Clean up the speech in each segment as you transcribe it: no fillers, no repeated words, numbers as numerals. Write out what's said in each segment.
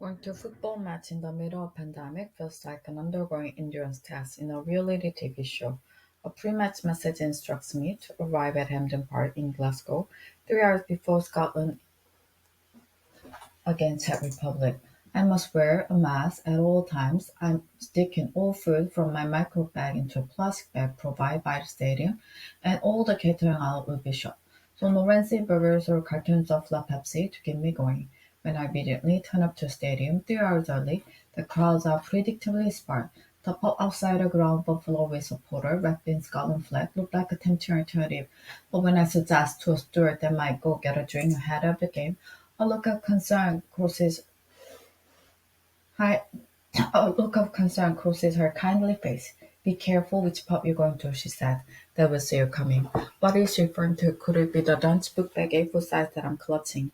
Going to a football match in the middle of pandemic feels like an undergoing endurance test in a reality TV show. A pre-match message instructs me to arrive at Hampden Park in Glasgow 3 hours before Scotland against Czech Republic. I must wear a mask at all times. I'm sticking all food from my micro bag into a plastic bag provided by the stadium, and all the catering out will be shut. So no fancy burgers or cartons of La Pepsi to keep me going. When I immediately turn up to the stadium 3 hours early, the crowds are predictably sparse. The pub outside the ground buffalo with supporter wrapped in Scotland flag looked like a tempting alternative. But when I suggest to a steward that might go get a drink ahead of the game, a look of concern crosses hi a look of concern crosses her kindly face. Be careful which pub you're going to, she said. They will see you coming. What is she referring to? Could it be the lunch book bag A4 size that I'm clutching?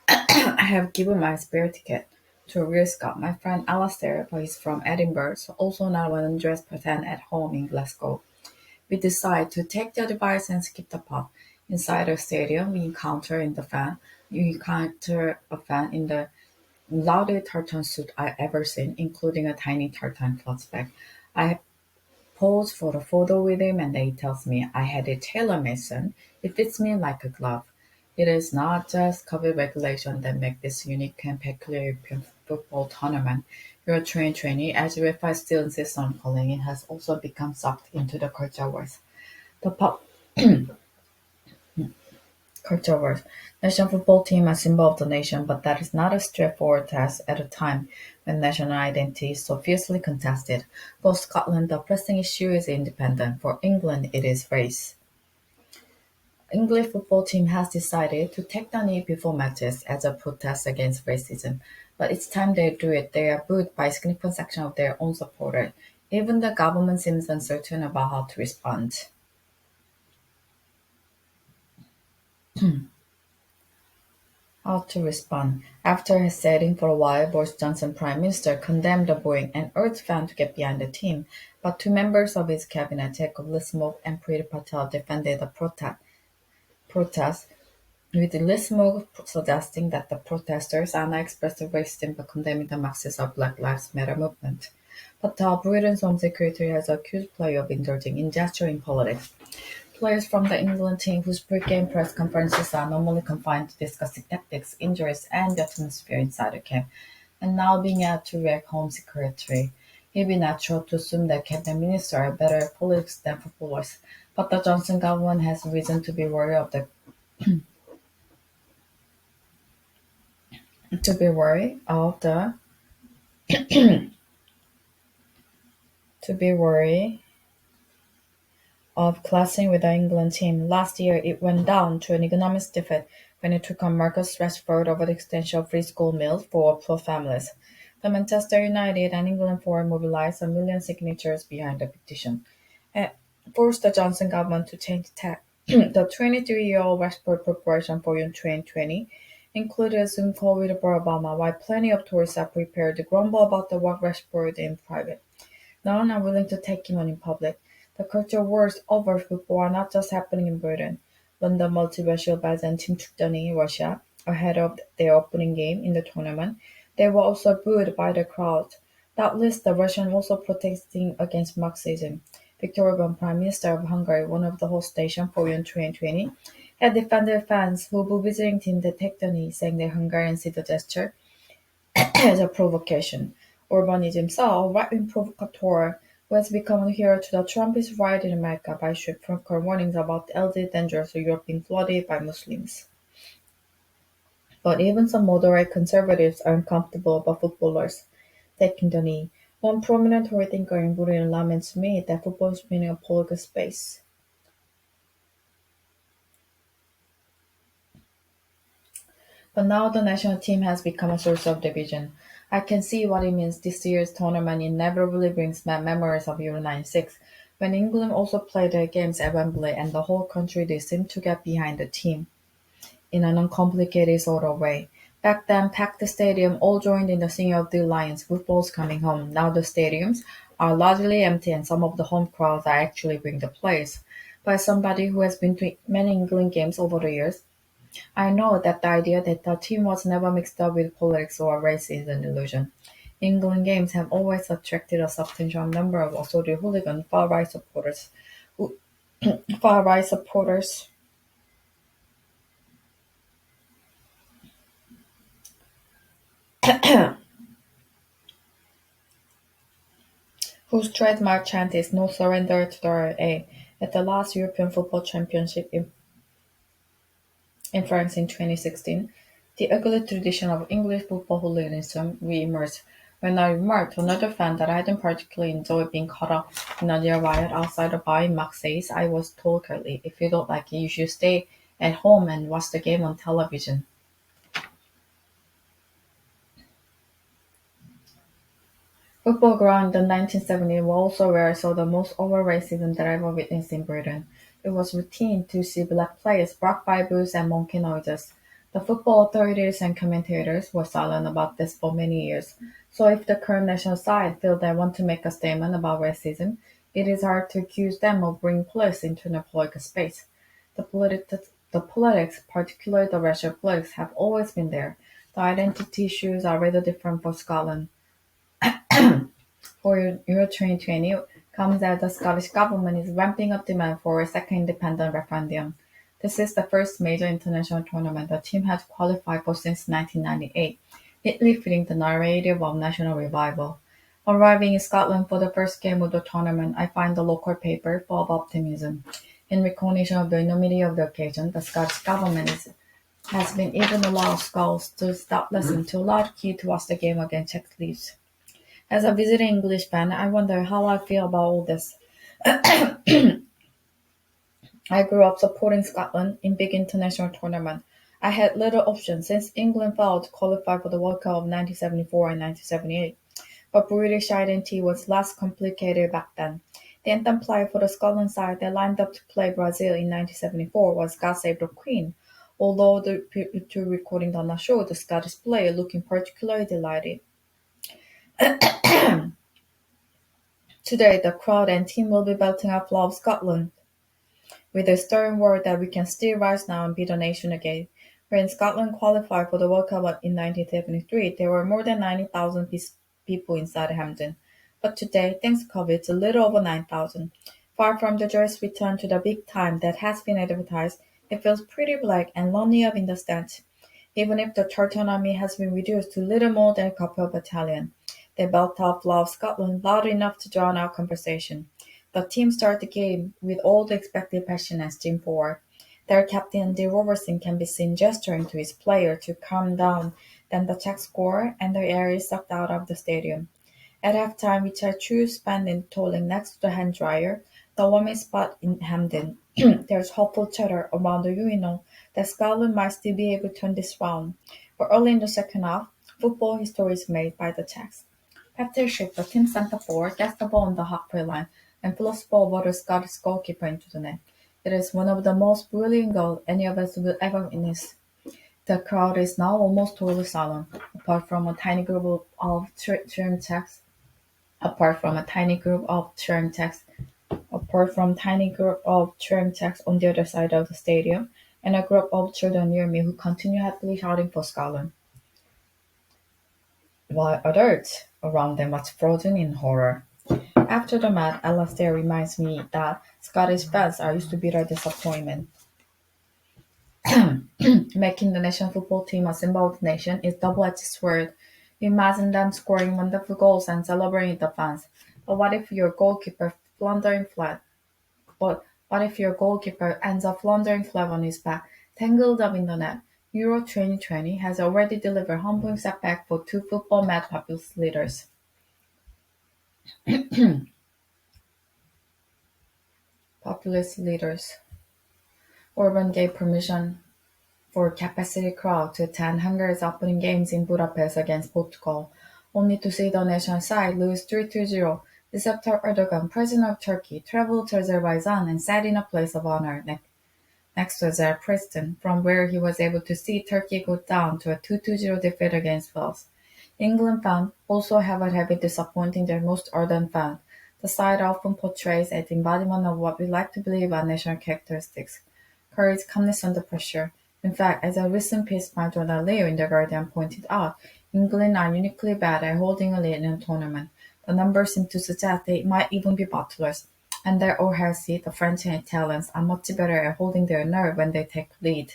I have given my spare ticket to a real Scot, my friend Alastair, but he's from Edinburgh, so also not 100% at home in Glasgow. We decide to take the device and skip the pub. Inside the stadium, we encounter a fan in the loudest tartan suit I ever seen, including a tiny tartan clutch bag. I pose for a photo with him and he tells me I had it tailor-made, son. It fits me like a glove. It is not just COVID regulation that make this unique and peculiar European football tournament. Your trainee, as if I still insist on calling it, has also become sucked into the culture wars. The pop Culture wars. National football team are symbol of the nation, but that is not a straightforward task at a time when national identity is so fiercely contested. For Scotland, the pressing issue is independence. For England, it is race. English football team has decided to take the knee before matches as a protest against racism. But each time they do it, they are booed by a significant section of their own supporters. Even the government seems uncertain about how to respond. After hesitating for a while, Boris Johnson, Prime Minister, condemned the booing and urged fans to get behind the team, but two members of his cabinet, Jacob Rees-Mogg and Priti Patel, defended the protest, with Rees-Mogg suggesting that the protesters are not expressing racism but condemning the Marxists of Black Lives Matter movement. Patel, Britain's Home Secretary, has accused players of indulging in gesturing politics. Players from the England team, whose pre-game press conferences are normally confined to discussing tactics, injuries, and the atmosphere inside the camp, and now being asked to react home secretary. It'd be natural to assume that cabinet ministers are better at politics than footballers, but the Johnson government has reason to be worried of the to be worried of the to be worried of clashing with the England team. Last year, it went down to an economic defeat when it took on Marcus Rashford over the extension of free school meals for poor families. The Manchester United and England Forum mobilized a million signatures behind the petition, and forced the Johnson government to change tack. The 23-year-old Rashford preparation for June 2020 included a Zoom call with Barack Obama, while plenty of tourists are prepared to grumble about the work Rashford in private. None are willing to take him on in public. The culture wars over football are not just happening in Britain. London multiracial Bayern 팀축전이 in Russia ahead of their opening game in the tournament. They were also booed by the crowd. Doubtless the Russian also protesting against Marxism. Viktor Orban, Prime Minister of Hungary, one of the host nations for Euro 2020, had defended fans who boo visiting team that take the knee, saying that Hungarians see the gesture as a provocation. Orban is himself a right-wing provocateur who has become a hero to the Trumpist right in America by issuing frank warnings about the elderly dangers of Europe being flooded by Muslims. But even some moderate conservatives are uncomfortable about footballers taking the knee. One prominent Tory thinker in Britain laments to me that football is becoming a political space. But now the national team has become a source of division. I can see what it means. This year's tournament inevitably brings back memories of Euro 96, when England also played their games at Wembley and the whole country did seem to get behind the team in an uncomplicated sort of way. Back then, packed stadium all joined in the singing of the Lions, football's coming home. Now the stadiums are largely empty and some of the home crowds are actually bring the players. By somebody who has been to many England games over the years, I know that the idea that the team was never mixed up with politics or race is an illusion. England games have always attracted a substantial number of assorted hooligan far-right supporters, who, far-right supporters whose trademark chant is "No surrender to the A." At the last European Football Championship in France in 2016, the ugly tradition of English football hooliganism re-emerged when I remarked to another fan that I didn't particularly enjoy being caught up in a near riot outside a bar in Marseille. I was told curtly, "If you don't like it, you should stay at home and watch the game on television." Football growing in the 1970s was also where I saw the most overt racism that I ever witnessed in Britain. It was routine to see black players bark by booze and monkey noises. The football authorities and commentators were silent about this for many years. So if the current national side feel they want to make a statement about racism, it is hard to accuse them of bringing police into the political space. The politics, particularly the racial politics, have always been there. The identity issues are rather different for Scotland. For Euro 2020 comes as the Scottish Government is ramping up demand for a second independent referendum. This is the first major international tournament the team has qualified for since 1998, neatly fitting the narrative of national revival. Arriving in Scotland for the first game of the tournament, I find the local paper full of optimism. In recognition of the enormity of the occasion, the Scottish Government has been even allowed Scots to stop listening to a large queue to watch the game against Czech Leafs. As a visiting English fan, I wonder how I feel about all this. I grew up supporting Scotland in big international tournaments. I had little option since England failed to qualify for the World Cup of 1974 and 1978. But British identity was less complicated back then. The anthem player for the Scotland side that lined up to play Brazil in 1974 was "God Save the Queen," although the two recording do not show the Scottish player looking particularly delighted. Today, the crowd and team will be belting out "Love Scotland" with a stern word that we can still rise now and beat the nation again. When Scotland qualified for the World Cup in 1973, there were more than 90,000 people inside Hampden. But today, thanks to COVID, it's a little over 9,000. Far from the joyous return to the big time that has been advertised, it feels pretty black and lonely up in the stands. Even if the Tartan army has been reduced to little more than a couple of battalions, they belt out "Love Scotland" loud enough to drown out conversation. The team start the game with all the expected passion and steam forward. Their captain Andy Robertson can be seen gesturing to his player to calm down. Then the Czechs score and the air is sucked out of the stadium. At halftime, which I choose spent in tolling next to the hand dryer, the warmest spot in Hampden, there's hopeful chatter around the urinal that Scotland might still be able to turn this round. But early in the second half, football history is made by the Czechs. Peter Schick, the team centre forward, gets the ball on the halfway line and floats ball over the Scottish goalkeeper into the net. It is one of the most brilliant goals any of us will ever witness. The crowd is now almost totally silent, apart from a tiny group of cheering Czechs. Apart from a tiny group of cheering Czechs, apart from tiny group of cheering Czechs on the other side of the stadium, and a group of children near me who continue happily shouting for Scotland, while adults around them was frozen in horror. After the match, Alastair reminds me that Scottish fans are used to bitter disappointment. Making the national football team a symbol of the nation is double-edged sword. You imagine them scoring wonderful goals and celebrating the fans. But what if your goalkeeper floundering flat? But what if your goalkeeper ends up floundering flat on his back, tangled up in the net? Euro 2020 has already delivered humbling setback for two football-mad populist leaders. Populist leaders. Orban gave permission for capacity crowd to attend Hungary's opening games in Budapest against Portugal, only to see the national side lose 3-0. Recep Tayyip Erdogan, president of Turkey, traveled to Azerbaijan and sat in a place of honor next to Azer President, from where he was able to see Turkey go down to a 2-0 defeat against Wales. England fans also have a habit disappointing their most ardent fans. The side often portrays as the embodiment of what we like to believe are national characteristics: courage, calmness under pressure, In fact, as a recent piece by Jonah Leo in The Guardian pointed out, England are uniquely bad at holding a lead in a tournament. The numbers seem to suggest they might even be bottlers. And their O'Halsey, the French and Italians, are much better at holding their nerve when they take lead.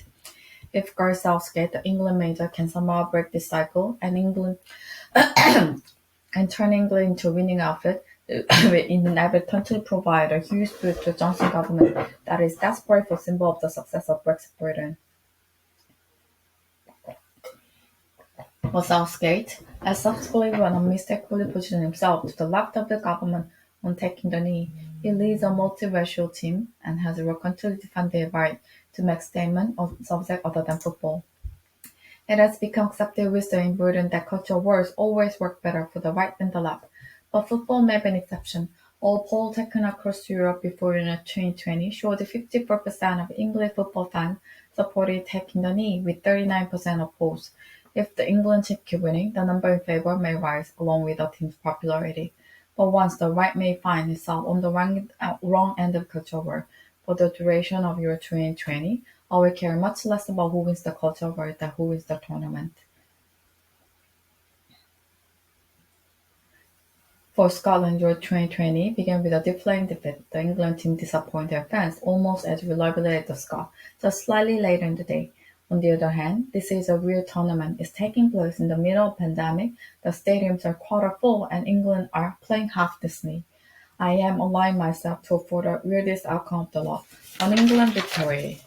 If Gareth Southgate, the England manager, can somehow break this cycle and turn England into a winning outfit, it will inevitably provide a huge boost to the Johnson government that is desperate for symbol of the success of Brexit Britain. For Southgate, has successfully run unmistakably positioned himself to the left of the government on taking the knee. He leads a multiracial team and has reluctantly defended their right to make statements on subjects other than football. It has become accepted wisdom in Britain that cultural wars always work better for the right than the left, but football may be an exception. All polls taken across Europe before Euro 2020 showed 54% of English football fans supported taking the knee, with 39% opposed. If the England team keep winning, the number in favour may rise along with the team's popularity. But once the right may find itself on the wrong end of culture war for the duration of Euro 2020, I will care much less about who wins the culture war than who wins the tournament. For Scotland, Euro 2020 began with a deflating defeat. The England team disappointed their fans almost as reliably as the Scots, just slightly later in the day. On the other hand, this is a real tournament. It's taking place in the middle of a pandemic. The stadiums are quarter full and England are playing half Disney. I am allowing myself to afford the weirdest outcome of the lot, an England victory.